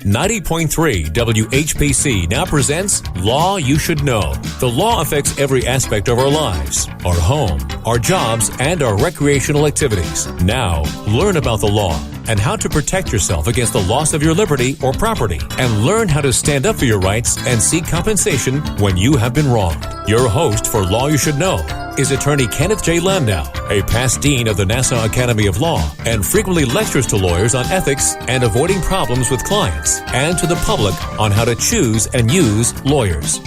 90.3 WHPC now presents Law You Should Know. The law affects every aspect of our lives, our home, our jobs, and our recreational activities. Now, learn about the law and how to protect yourself against the loss of your liberty or property, and learn how to stand up for your rights and seek compensation when you have been wronged. Your host for Law You Should Know is attorney Kenneth J. Landau, a past dean of the Nassau Academy of Law, and frequently lectures to lawyers on ethics and avoiding problems with clients, and to the public on how to choose and use lawyers.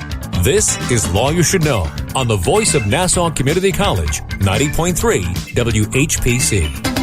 This is Law You Should Know on the voice of Nassau Community College, 90.3 WHPC.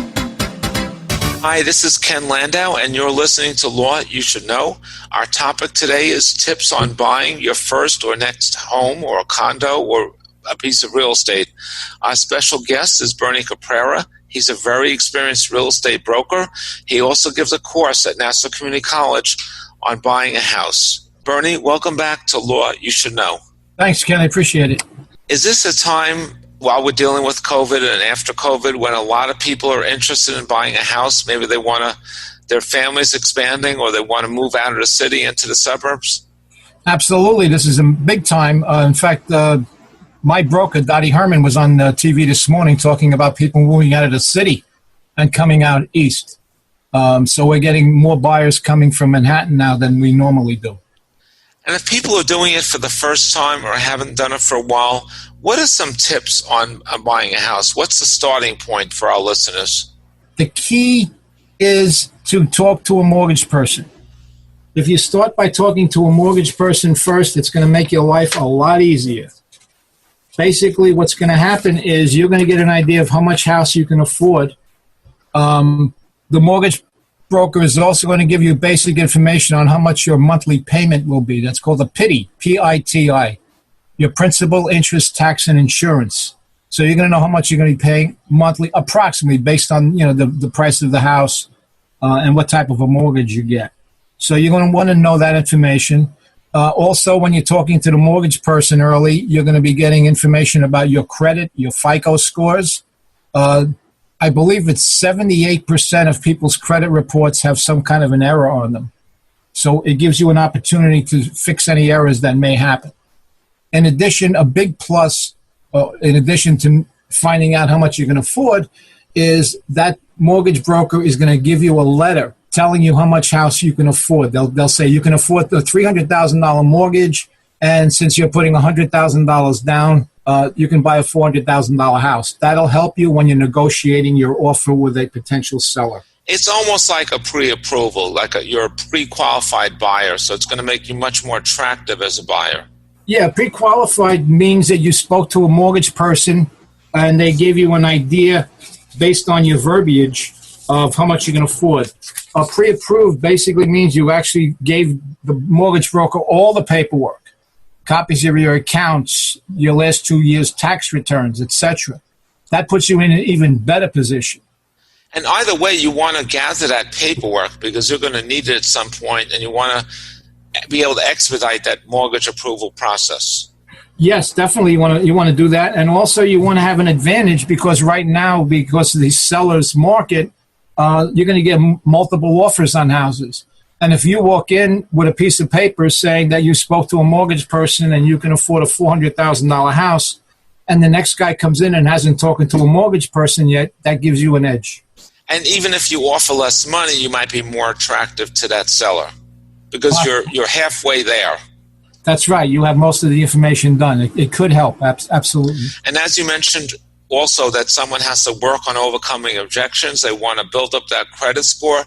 Hi, this is Ken Landau, and you're listening to Law You Should Know. Our topic today is tips on buying your first or next home or a condo or a piece of real estate. Our special guest is Bernie Caprera. He's a very experienced real estate broker. He also gives a course at Nassau Community College on buying a house. Bernie, welcome back to Law You Should Know. Thanks, Ken. I appreciate it. Is this a time while we're dealing with COVID and after COVID when a lot of people are interested in buying a house? Maybe they their family's expanding, or they want to move out of the city into the suburbs? Absolutely. This is a big time. In fact, my broker, Dottie Herman, was on TV this morning talking about people moving out of the city and coming out east. So we're getting more buyers coming from Manhattan now than we normally do. And if people are doing it for the first time or haven't done it for a while, what are some tips on buying a house? What's the starting point for our listeners? The key is to talk to a mortgage person. If you start by talking to a mortgage person first, it's going to make your life a lot easier. Basically, what's going to happen is you're going to get an idea of how much house you can afford. The mortgage broker is also going to give you basic information on how much your monthly payment will be. That's called a PITI, P-I-T-I, your principal, interest, tax, and insurance. So you're going to know how much you're going to be paying monthly, approximately based on the price of the house and what type of a mortgage you get. So you're going to want to know that information. Also, when you're talking to the mortgage person early, you're going to be getting information about your credit, your FICO scores. I believe it's 78% of people's credit reports have some kind of an error on them. So it gives you an opportunity to fix any errors that may happen. In addition, a big plus, in addition to finding out how much you can afford, is that mortgage broker is going to give you a letter telling you how much house you can afford. They'll say you can afford the $300,000 mortgage, and since you're putting $100,000 down, you can buy a $400,000 house. That'll help you when you're negotiating your offer with a potential seller. It's almost like a pre-approval, like you're a pre-qualified buyer, so it's going to make you much more attractive as a buyer. Yeah, pre-qualified means that you spoke to a mortgage person and they gave you an idea based on your verbiage of how much you can afford. Pre-approved basically means you actually gave the mortgage broker all the paperwork, copies of your accounts, your last 2 years' tax returns, etc. That puts you in an even better position. And either way, you want to gather that paperwork because you're going to need it at some point, and you want to be able to expedite that mortgage approval process. Yes, definitely you want to do that. And also you want to have an advantage because right now, because of the seller's market, you're going to get multiple offers on houses. And if you walk in with a piece of paper saying that you spoke to a mortgage person and you can afford a $400,000 house, and the next guy comes in and hasn't talked to a mortgage person yet, that gives you an edge. And even if you offer less money, you might be more attractive to that seller because you're halfway there. That's right. You have most of the information done. It could help, absolutely. And as you mentioned also that someone has to work on overcoming objections. They want to build up that credit score.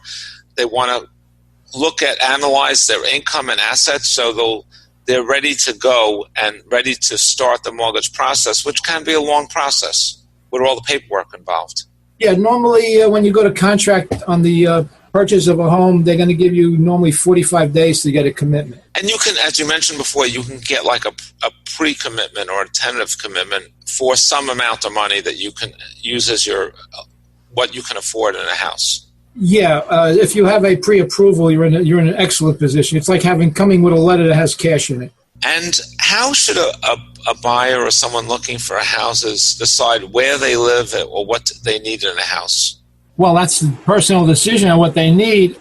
They want to analyze their income and assets so they're ready to go and ready to start the mortgage process, which can be a long process with all the paperwork involved. Yeah, normally when you go to contract on the purchase of a home, they're going to give you normally 45 days to get a commitment. And you can, as you mentioned before, you can get like a pre-commitment or a tentative commitment for some amount of money that you can use as what you can afford in a house. Yeah, if you have a pre-approval, you're in an excellent position. It's like coming with a letter that has cash in it. And how should a buyer or someone looking for a house decide where they live or what they need in a house? Well, that's the personal decision on what they need.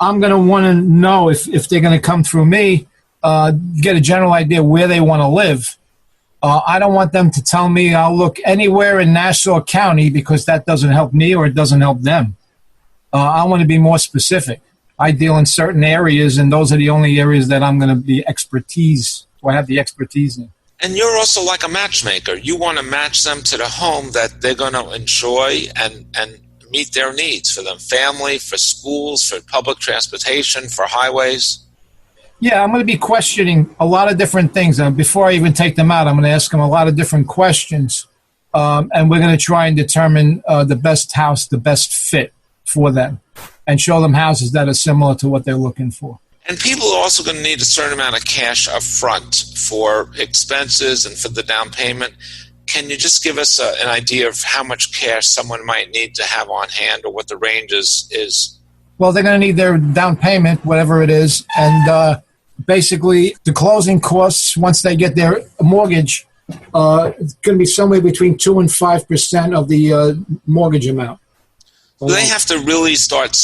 I'm going to want to know if they're going to come through me, get a general idea where they want to live. I don't want them to tell me I'll look anywhere in Nassau County because that doesn't help me or it doesn't help them. I want to be more specific. I deal in certain areas, and those are the only areas that I'm going to be have the expertise in. And you're also like a matchmaker. You want to match them to the home that they're going to enjoy and meet their needs for them, family, for schools, for public transportation, for highways. Yeah, I'm going to be questioning a lot of different things. Before I even take them out, I'm going to ask them a lot of different questions, and we're going to try and determine the best house, the best fit for them, and show them houses that are similar to what they're looking for. And people are also going to need a certain amount of cash up front for expenses and for the down payment. Can you just give us an idea of how much cash someone might need to have on hand, or what the range is? Well, they're going to need their down payment, whatever it is, and basically the closing costs once they get their mortgage, it's going to be somewhere between 2 and 5% of the mortgage amount. So they have to really start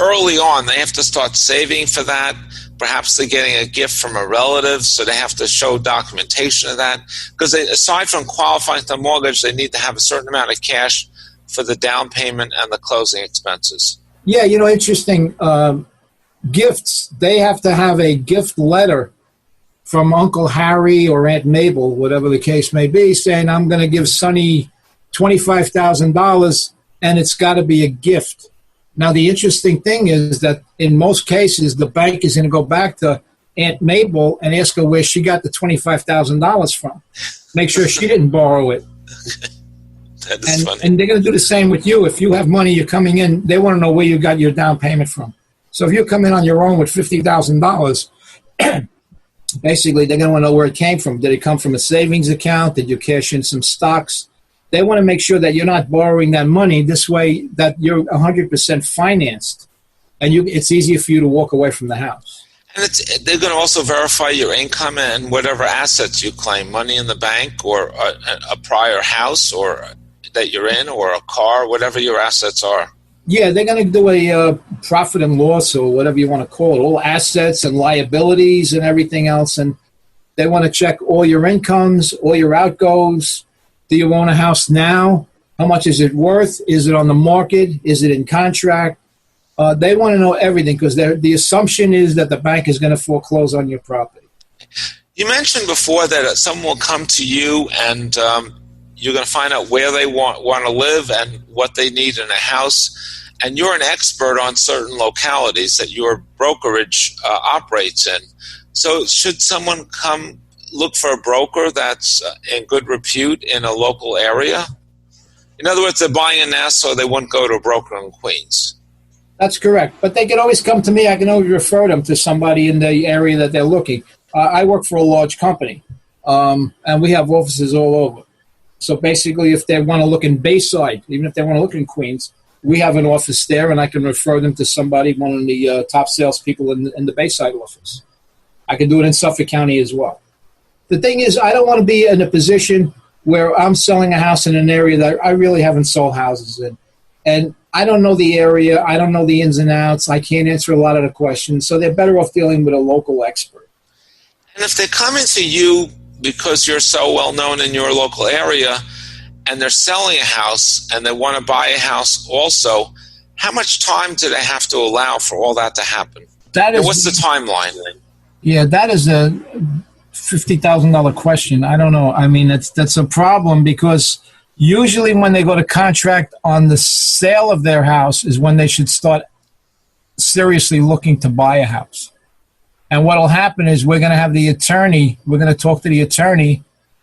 early on. They have to start saving for that. Perhaps they're getting a gift from a relative, so they have to show documentation of that. Because aside from qualifying for the mortgage, they need to have a certain amount of cash for the down payment and the closing expenses. Yeah, interesting. Gifts, they have to have a gift letter from Uncle Harry or Aunt Mabel, whatever the case may be, saying, I'm going to give Sonny $25,000, and it's got to be a gift. Now, the interesting thing is that in most cases, the bank is going to go back to Aunt Mabel and ask her where she got the $25,000 from. Make sure she didn't borrow it. That is funny. And they're going to do the same with you. If you have money, you're coming in, they want to know where you got your down payment from. So if you come in on your own with $50,000, basically they're going to want to know where it came from. Did it come from a savings account? Did you cash in some stocks? They want to make sure that you're not borrowing that money. This way that you're 100% financed, and it's easier for you to walk away from the house. And they're going to also verify your income and whatever assets you claim, money in the bank or a prior house or that you're in, or a car, whatever your assets are. Yeah, they're going to do a profit and loss, or whatever you want to call it, all assets and liabilities and everything else. And they want to check all your incomes, all your outgoes. Do you own a house now? How much is it worth? Is it on the market? Is it in contract? They want to know everything because the assumption is that the bank is going to foreclose on your property. You mentioned before that someone will come to you and you're going to find out where they want to live and what they need in a house. And you're an expert on certain localities that your brokerage operates in. So should someone come look for a broker that's in good repute in a local area? In other words, they're buying in Nassau, they wouldn't go to a broker in Queens. That's correct. But they can always come to me. I can always refer them to somebody in the area that they're looking. I work for a large company, and we have offices all over. So basically, if they want to look in Bayside, even if they want to look in Queens, we have an office there, and I can refer them to somebody, one of the top salespeople in the Bayside office. I can do it in Suffolk County as well. The thing is, I don't want to be in a position where I'm selling a house in an area that I really haven't sold houses in. And I don't know the area. I don't know the ins and outs. I can't answer a lot of the questions. So they're better off dealing with a local expert. And if they're coming to you because you're so well known in your local area and they're selling a house and they want to buy a house also, how much time do they have to allow for all that to happen? What's the timeline? Yeah, that is a $50,000 question. I don't know. I mean, that's a problem because usually when they go to contract on the sale of their house is when they should start seriously looking to buy a house. And what will happen is we're going to have we're going to talk to the attorney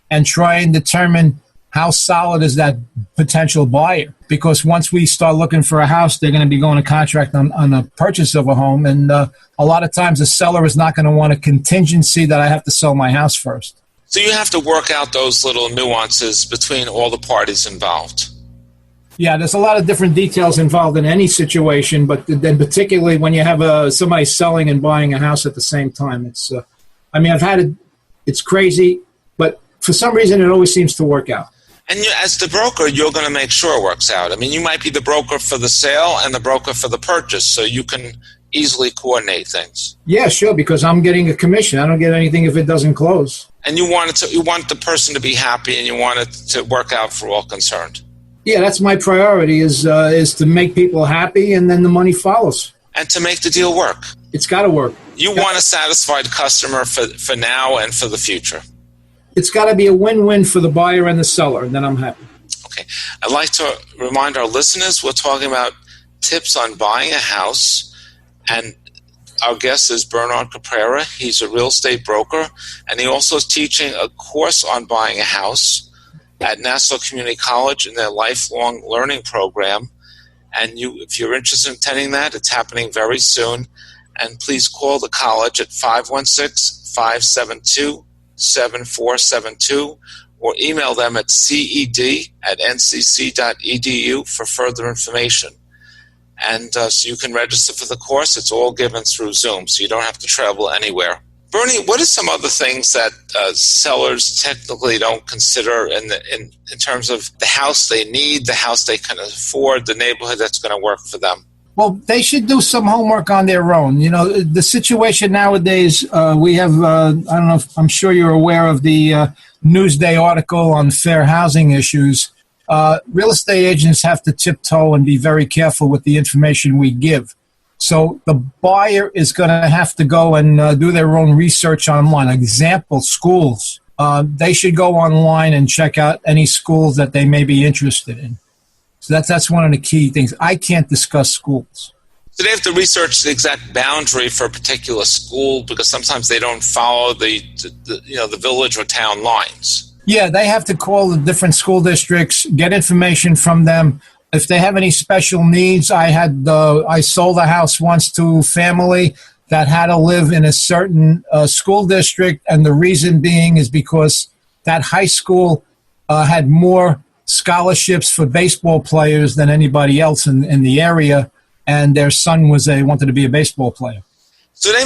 and try and determine how solid is that potential buyer. Because once we start looking for a house, they're going to be going to contract on the purchase of a home. And a lot of times the seller is not going to want a contingency that I have to sell my house first. So you have to work out those little nuances between all the parties involved. Yeah, there's a lot of different details involved in any situation, but then particularly when you have somebody selling and buying a house at the same time. I've had it. It's crazy, but for some reason it always seems to work out. And as the broker, you're going to make sure it works out. I mean, you might be the broker for the sale and the broker for the purchase, so you can easily coordinate things. Yeah, sure, because I'm getting a commission. I don't get anything if it doesn't close. And you want the person to be happy, and you want it to work out for all concerned. Yeah, that's my priority is to make people happy, and then the money follows. And to make the deal work. It's got to work. You want a satisfied customer for now and for the future. It's got to be a win-win for the buyer and the seller, and then I'm happy. Okay. I'd like to remind our listeners we're talking about tips on buying a house, and our guest is Bernie Caprera. He's a real estate broker, and he also is teaching a course on buying a house at Nassau Community College in their lifelong learning program. And if you're interested in attending that, it's happening very soon. And please call the college at 516-572-7472 or email them at ced@ncc.edu for further information. And so you can register for the course. It's all given through Zoom, so you don't have to travel anywhere. Bernie, what are some other things that sellers technically don't consider in terms of the house they need, the house they can afford, the neighborhood that's going to work for them? Well, they should do some homework on their own. You know, the situation nowadays, we have, I don't know if I'm sure you're aware of the Newsday article on fair housing issues. Real estate agents have to tiptoe and be very careful with the information we give. So the buyer is going to have to go and do their own research online. Example, schools. They should go online and check out any schools that they may be interested in. So that's one of the key things. I can't discuss schools. So they have to research the exact boundary for a particular school because sometimes they don't follow the village or town lines. Yeah, they have to call the different school districts, get information from them. If they have any special needs, I sold a house once to a family that had to live in a certain school district, and the reason being is because that high school had more scholarships for baseball players than anybody else in the area, and their son wanted to be a baseball player. So they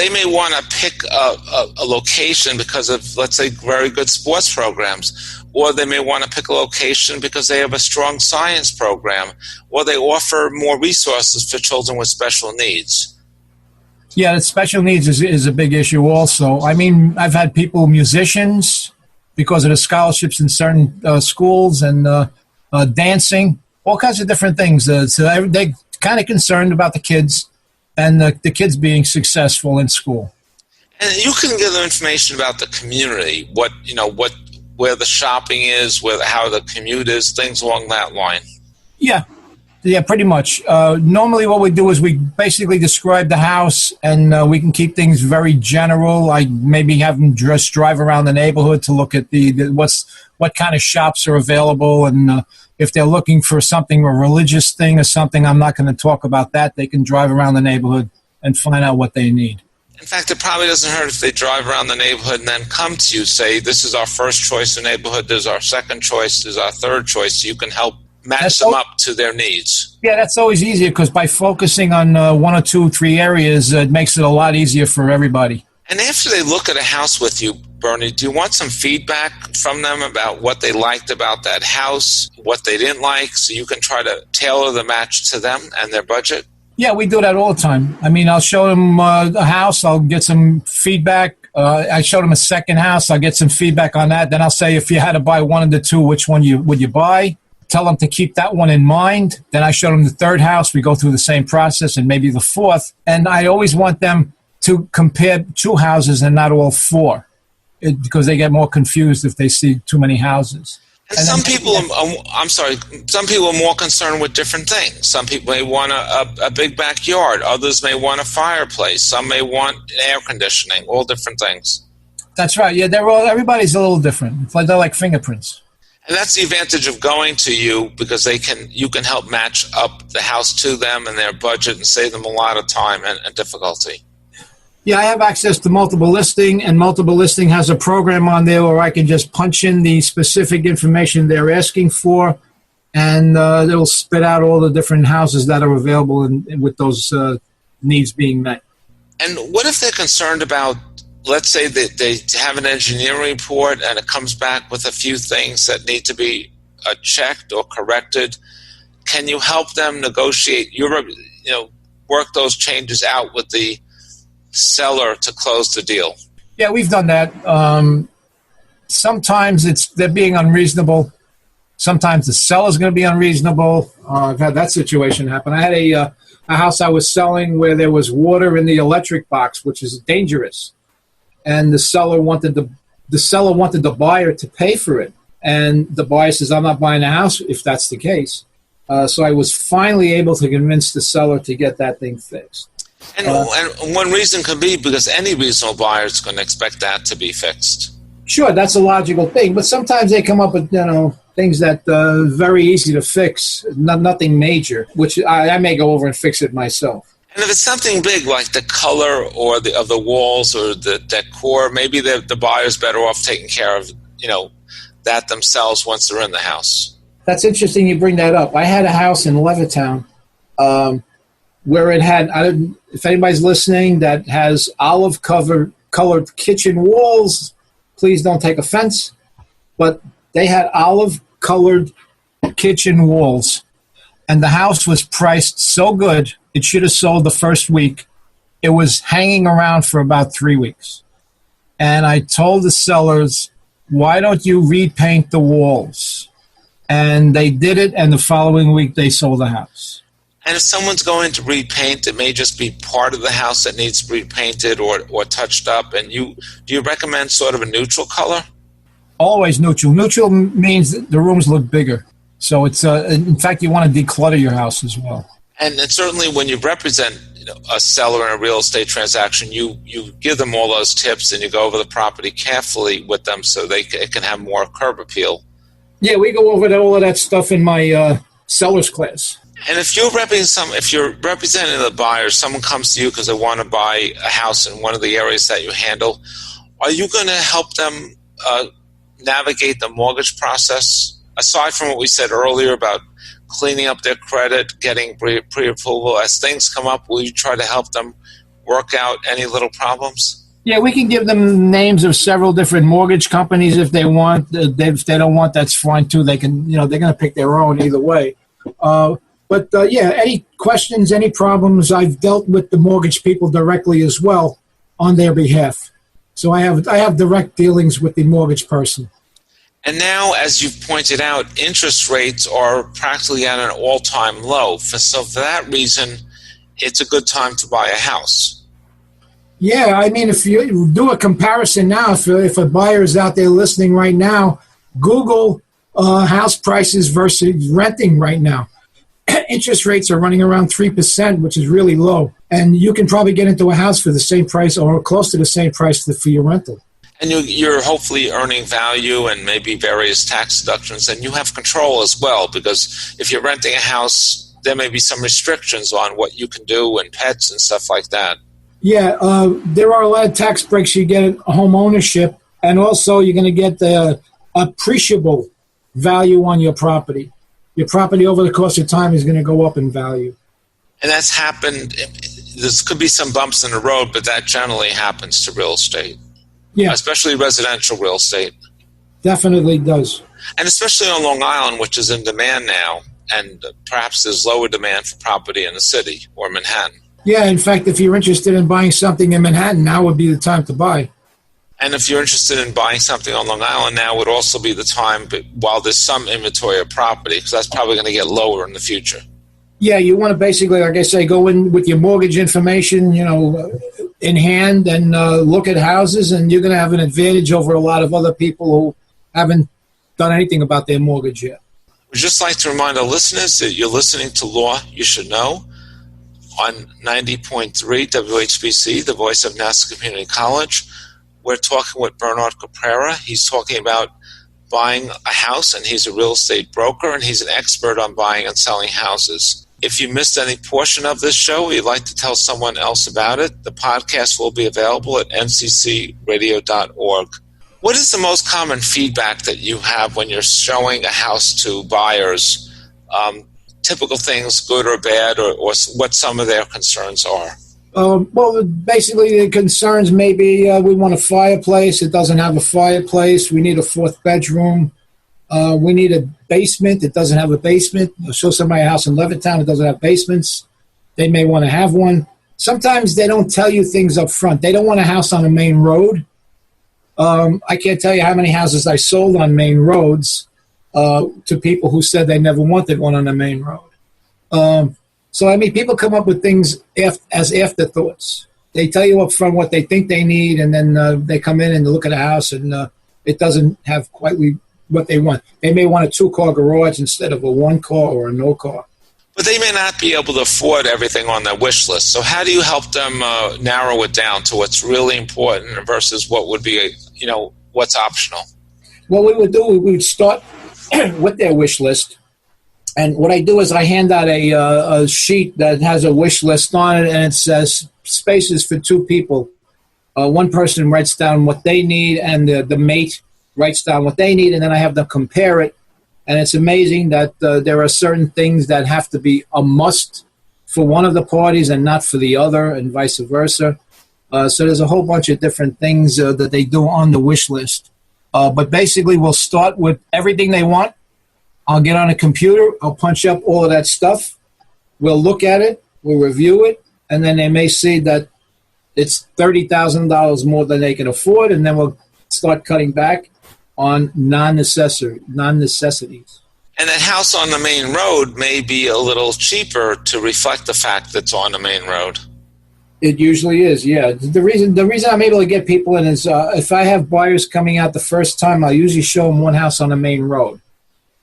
may want to pick a location because of, let's say, very good sports programs, or they may want to pick a location because they have a strong science program, or they offer more resources for children with special needs. Yeah, the special needs is a big issue also. I mean, I've had musicians, because of the scholarships in certain schools, and dancing, all kinds of different things. So they're kind of concerned about the kids and the kids being successful in school. And you can give them information about the community, where the shopping is, how the commute is, things along that line. Yeah, pretty much. Normally what we do is we basically describe the house, and we can keep things very general. Like maybe have them just drive around the neighborhood to look at what kind of shops are available, and if they're looking for something, a religious thing or something, I'm not going to talk about that. They can drive around the neighborhood and find out what they need. In fact, it probably doesn't hurt if they drive around the neighborhood and then come to you, say, this is our first choice in the neighborhood, this is our second choice, this is our third choice, so you can help match them up to their needs. Yeah, that's always easier because by focusing on 1 or 2, 3 areas, it makes it a lot easier for everybody. And after they look at a house with you, Bernie, do you want some feedback from them about what they liked about that house, what they didn't like, so you can try to tailor the match to them and their budget? Yeah, we do that all the time. I mean, I'll show them a house, I'll get some feedback. I showed them a second house, I'll get some feedback on that. Then I'll say, if you had to buy one of the two, which one would you buy? Tell them to keep that one in mind. Then I show them the third house. We go through the same process, and maybe the fourth. And I always want them to compare 2 houses and not all 4, because they get more confused if they see too many houses. And some people are more concerned with different things. Some people may want a big backyard. Others may want a fireplace. Some may want air conditioning, all different things. That's right. Yeah, everybody's a little different. They're like fingerprints. And that's the advantage of going to you, because you can help match up the house to them and their budget and save them a lot of time and difficulty. Yeah, I have access to Multiple Listing, and Multiple Listing has a program on there where I can just punch in the specific information they're asking for, and it'll spit out all the different houses that are available with those needs being met. And what if they're concerned about, let's say that they have an engineering report and it comes back with a few things that need to be checked or corrected? Can you help them negotiate? work those changes out with the seller to close the deal? Yeah, we've done that. Sometimes they're being unreasonable. Sometimes the seller's going to be unreasonable. I've had that situation happen. I had a house I was selling where there was water in the electric box, which is dangerous. And the seller wanted the buyer to pay for it. And the buyer says, I'm not buying a house if that's the case. So I was finally able to convince the seller to get that thing fixed. And one reason could be because any reasonable buyer is going to expect that to be fixed. Sure, that's a logical thing. But sometimes they come up with, things that are very easy to fix, nothing major, which I may go over and fix it myself. And if it's something big like the color or of the walls or the decor, maybe the buyer's better off taking care of, that themselves once they're in the house. That's interesting you bring that up. I had a house in Levittown where it had, if anybody's listening, that has olive-colored kitchen walls, please don't take offense, but they had olive-colored kitchen walls, and the house was priced so good, it should have sold the first week. It was hanging around for about 3 weeks. And I told the sellers, why don't you repaint the walls? And they did it, and the following week they sold the house. And if someone's going to repaint, it may just be part of the house that needs to be repainted or touched up. And do you recommend sort of a neutral color? Always neutral. Neutral means that the rooms look bigger. So it's in fact, you want to declutter your house as well. And certainly when you represent a seller in a real estate transaction, you give them all those tips and you go over the property carefully with them so it can have more curb appeal. Yeah, we go over all of that stuff in my seller's class. And if you're representing the buyer, someone comes to you because they want to buy a house in one of the areas that you handle, are you going to help them navigate the mortgage process? Aside from what we said earlier about cleaning up their credit, getting pre-approval, as things come up, will you try to help them work out any little problems? Yeah, we can give them names of several different mortgage companies if they want. If they don't want, that's fine too. They can, they're going to pick their own either way. But any questions, any problems, I've dealt with the mortgage people directly as well on their behalf. So I have direct dealings with the mortgage person. And now, as you've pointed out, interest rates are practically at an all-time low. So for that reason, it's a good time to buy a house. Yeah, I mean, if you do a comparison now, if a buyer is out there listening right now, Google house prices versus renting right now. Interest rates are running around 3%, which is really low. And you can probably get into a house for the same price or close to the same price for your rental. And you're hopefully earning value and maybe various tax deductions, and you have control as well, because if you're renting a house, there may be some restrictions on what you can do and pets and stuff like that. Yeah, there are a lot of tax breaks you get at home ownership, and also you're going to get the appreciable value on your property. Your property over the course of time is going to go up in value. And that's happened. There could be some bumps in the road, but that generally happens to real estate. Yeah. Especially residential real estate. Definitely does. And especially on Long Island, which is in demand now, and perhaps there's lower demand for property in the city or Manhattan. Yeah, in fact, if you're interested in buying something in Manhattan, now would be the time to buy. And if you're interested in buying something on Long Island, now would also be the time, but while there's some inventory of property, because that's probably going to get lower in the future. Yeah, you want to basically, like I say, go in with your mortgage information, in hand and look at houses, and you're going to have an advantage over a lot of other people who haven't done anything about their mortgage yet. We'd just like to remind our listeners that you're listening to Law You Should Know on 90.3 WHBC, the voice of Nassau Community College. We're talking with Bernie Caprera. He's talking about buying a house, and he's a real estate broker, and he's an expert on buying and selling houses. If you missed any portion of this show, or you'd like to tell someone else about it, the podcast will be available at nccradio.org. What is the most common feedback that you have when you're showing a house to buyers? Typical things, good or bad, or what some of their concerns are? Well, basically the concerns may be we want a fireplace. It doesn't have a fireplace. We need a fourth bedroom. We need a basement. It doesn't have a basement. I'll show somebody a house in Levittown. It doesn't have basements. They may want to have one. Sometimes they don't tell you things up front. They don't want a house on a main road. I can't tell you how many houses I sold on main roads to people who said they never wanted one on a main road. So, I mean, people come up with things as afterthoughts. They tell you up front what they think they need, and then they come in and look at a house, and it doesn't have quite what they want. They may want a 2-car garage instead of a 1-car or a no-car. But they may not be able to afford everything on their wish list. So how do you help them narrow it down to what's really important versus what would be, what's optional? What we would do, we would start with their wish list. And what I do is I hand out a sheet that has a wish list on it, and it says spaces for 2 people. One person writes down what they need, and the mate writes down what they need, and then I have them compare it. And it's amazing that there are certain things that have to be a must for one of the parties and not for the other, and vice versa. So there's a whole bunch of different things that they do on the wish list. But basically, we'll start with everything they want. I'll get on a computer. I'll punch up all of that stuff. We'll look at it. We'll review it. And then they may see that it's $30,000 more than they can afford, and then we'll start cutting back on non-necessities. And that house on the main road may be a little cheaper to reflect the fact that it's on the main road. It usually is, yeah. The reason I'm able to get people in is if I have buyers coming out the first time, I'll usually show them one house on the main road.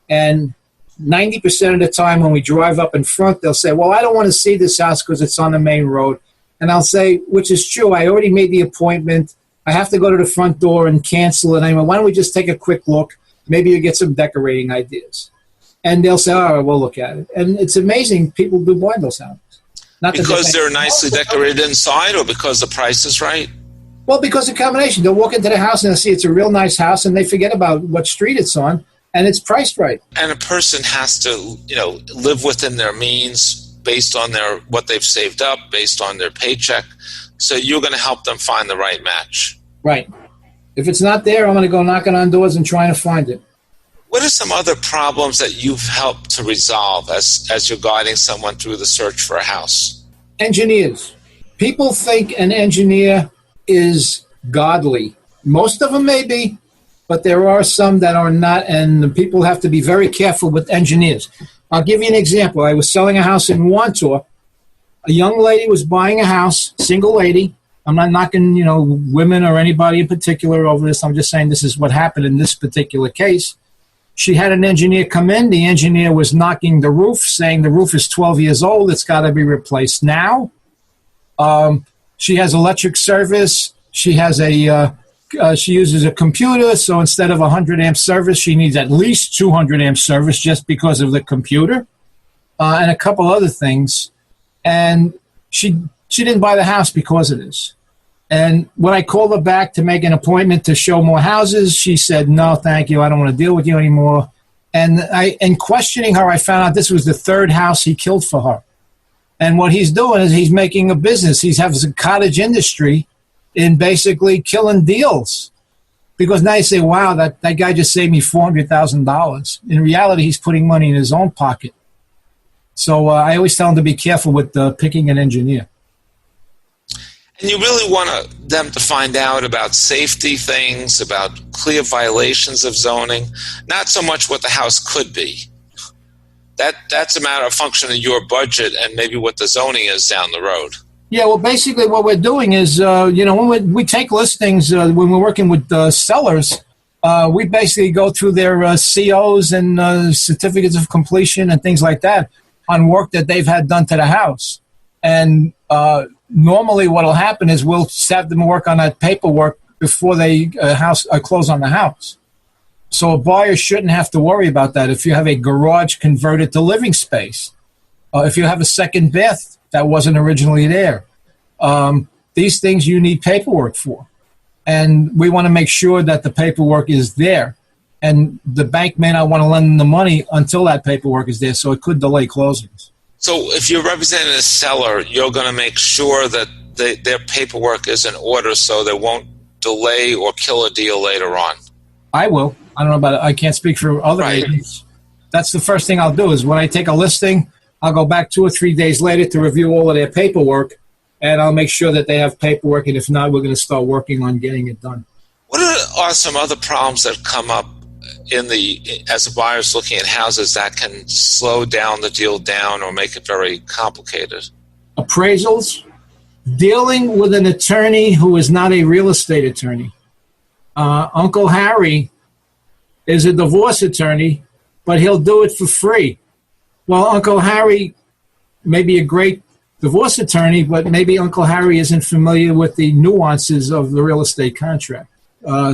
And 90% of the time when we drive up in front, they'll say, well, I don't want to see this house because it's on the main road. And I'll say, which is true, I already made the appointment. I have to go to the front door and cancel it. Anyway, why don't we just take a quick look? Maybe you get some decorating ideas. And they'll say, all right, we'll look at it. And it's amazing people do buy those houses. Not because they're nicely decorated inside, or because the price is right? Well, because of the combination. They'll walk into the house and they'll see it's a real nice house, and they forget about what street it's on, and it's priced right. And a person has to, live within their means based on what they've saved up, based on their paycheck. So you're going to help them find the right match. Right. If it's not there, I'm going to go knocking on doors and trying to find it. What are some other problems that you've helped to resolve as you're guiding someone through the search for a house? Engineers. People think an engineer is godly. Most of them may be, but there are some that are not, and people have to be very careful with engineers. I'll give you an example. I was selling a house in Wantor. A young lady was buying a house, single lady. I'm not knocking, women or anybody in particular over this. I'm just saying this is what happened in this particular case. She had an engineer come in. The engineer was knocking the roof, saying the roof is 12 years old. It's got to be replaced now. She has electric service. She has she uses a computer. So instead of 100 amp service, she needs at least 200 amp service just because of the computer, and a couple other things. And she didn't buy the house because of this. And when I called her back to make an appointment to show more houses, she said, no, thank you. I don't want to deal with you anymore. And in questioning her, I found out this was the 3rd house he killed for her. And what he's doing is he's making a business. He has a cottage industry in basically killing deals. Because now you say, wow, that guy just saved me $400,000. In reality, he's putting money in his own pocket. So I always tell him to be careful with picking an engineer. And you really want them to find out about safety things, about clear violations of zoning, not so much what the house could be. That's a matter of function of your budget and maybe what the zoning is down the road. Yeah, well, basically what we're doing is, when we take listings, when we're working with sellers, we basically go through their COs and certificates of completion and things like that on work that they've had done to the house. And normally what will happen is we'll have them work on that paperwork before they close on the house. So a buyer shouldn't have to worry about that. If you have a garage converted to living space, if you have a second bath that wasn't originally there, these things you need paperwork for. And we want to make sure that the paperwork is there. And the bank may not want to lend them the money until that paperwork is there, so it could delay closings. So if you're representing a seller, you're going to make sure that their paperwork is in order so they won't delay or kill a deal later on. I will. I don't know about it. I can't speak for other agents. That's the first thing I'll do is when I take a listing, I'll go back 2 or 3 days later to review all of their paperwork, and I'll make sure that they have paperwork, and if not, we're going to start working on getting it done. What are some other problems that come up as a buyer's looking at houses that can slow down the deal down or make it very complicated? Appraisals, dealing with an attorney who is not a real estate attorney. Uncle Harry is a divorce attorney, but he'll do it for free. Well, Uncle Harry may be a great divorce attorney, but maybe Uncle Harry isn't familiar with the nuances of the real estate contract.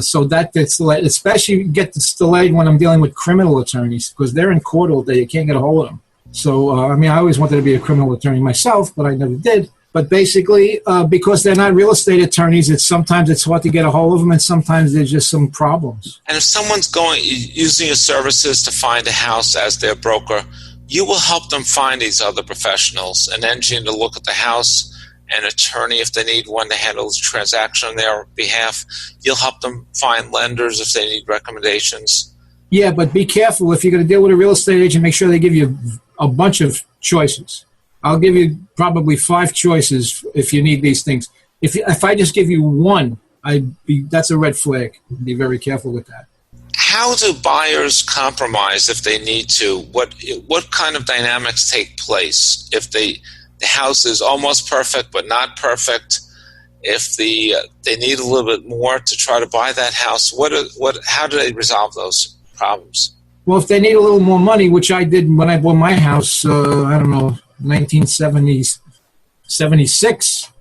So that gets delayed, especially gets delayed when I'm dealing with criminal attorneys, because they're in court all day. You can't get a hold of them. So, I always wanted to be a criminal attorney myself, but I never did. But basically, because they're not real estate attorneys, sometimes it's hard to get a hold of them, and sometimes there's just some problems. And if someone's using your services to find a house as their broker, you will help them find these other professionals, an engineer to look at the house, an attorney if they need one to handle the transaction on their behalf. You'll help them find lenders if they need recommendations. Yeah, but be careful. If you're going to deal with a real estate agent, make sure they give you a bunch of choices. I'll give you probably 5 choices if you need these things. If I just give you one, that's a red flag. Be very careful with that. How do buyers compromise if they need to? What kind of dynamics take place if the house is almost perfect but not perfect? If they need a little bit more to try to buy that house, how do they resolve those problems? Well, if they need a little more money, which I did when I bought my house, 1976,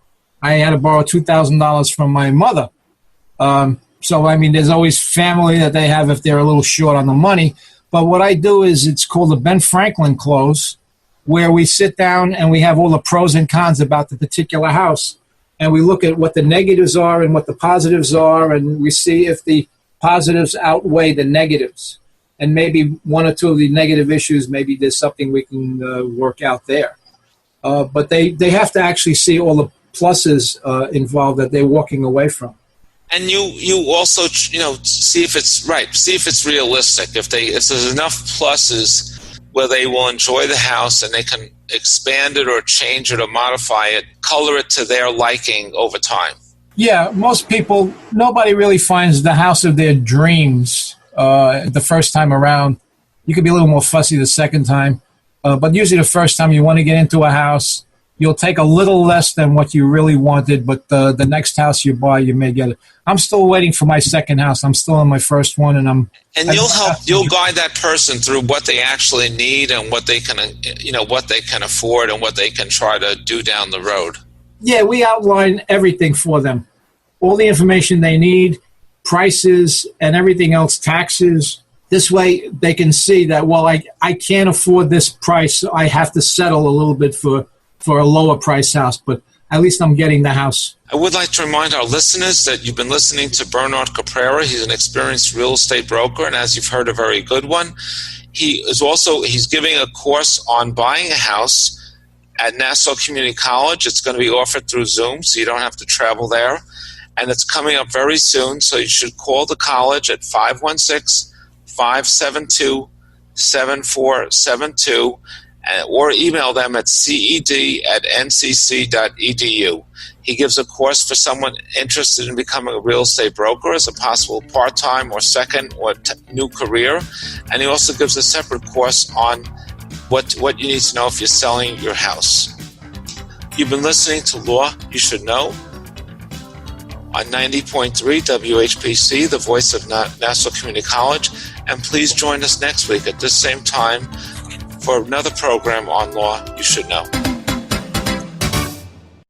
I had to borrow $2,000 from my mother. So, there's always family that they have if they're a little short on the money. But what I do is it's called the Ben Franklin clause, where we sit down and we have all the pros and cons about the particular house. And we look at what the negatives are and what the positives are, and we see if the positives outweigh the negatives. And maybe 1 or 2 of the negative issues, maybe there's something we can work out there. But they have to actually see all the pluses involved that they're walking away from. And you also see if it's right, see if it's realistic. If there's enough pluses where they will enjoy the house and they can expand it or change it or modify it, color it to their liking over time. Yeah, most people, nobody really finds the house of their dreams the first time around. You could be a little more fussy the second time, but usually the first time you want to get into a house, you'll take a little less than what you really wanted, but the next house you buy, you may get it. I'm still waiting for my second house. I'm still in my first one, and you'll guide that person through what they actually need and what they can afford and what they can try to do down the road. Yeah, we outline everything for them, all the information they need, prices and everything else, taxes. This way they can see that, well, I can't afford this price, so I have to settle a little bit for a lower price house, but at least I'm getting the house. I would like to remind our listeners that you've been listening to Bernie Caprera. He's an experienced real estate broker, and as you've heard, a very good one. He's giving a course on buying a house at Nassau Community College. It's going to be offered through Zoom, so you don't have to travel there. And it's coming up very soon, so you should call the college at 516-572-7472 or email them at ced@ncc.edu. He gives a course for someone interested in becoming a real estate broker as a possible part-time or second or new career. And he also gives a separate course on what you need to know if you're selling your house. You've been listening to Law You Should Know on 90.3 WHPC, the voice of Nassau Community College. And please join us next week at this same time for another program on Law You Should Know.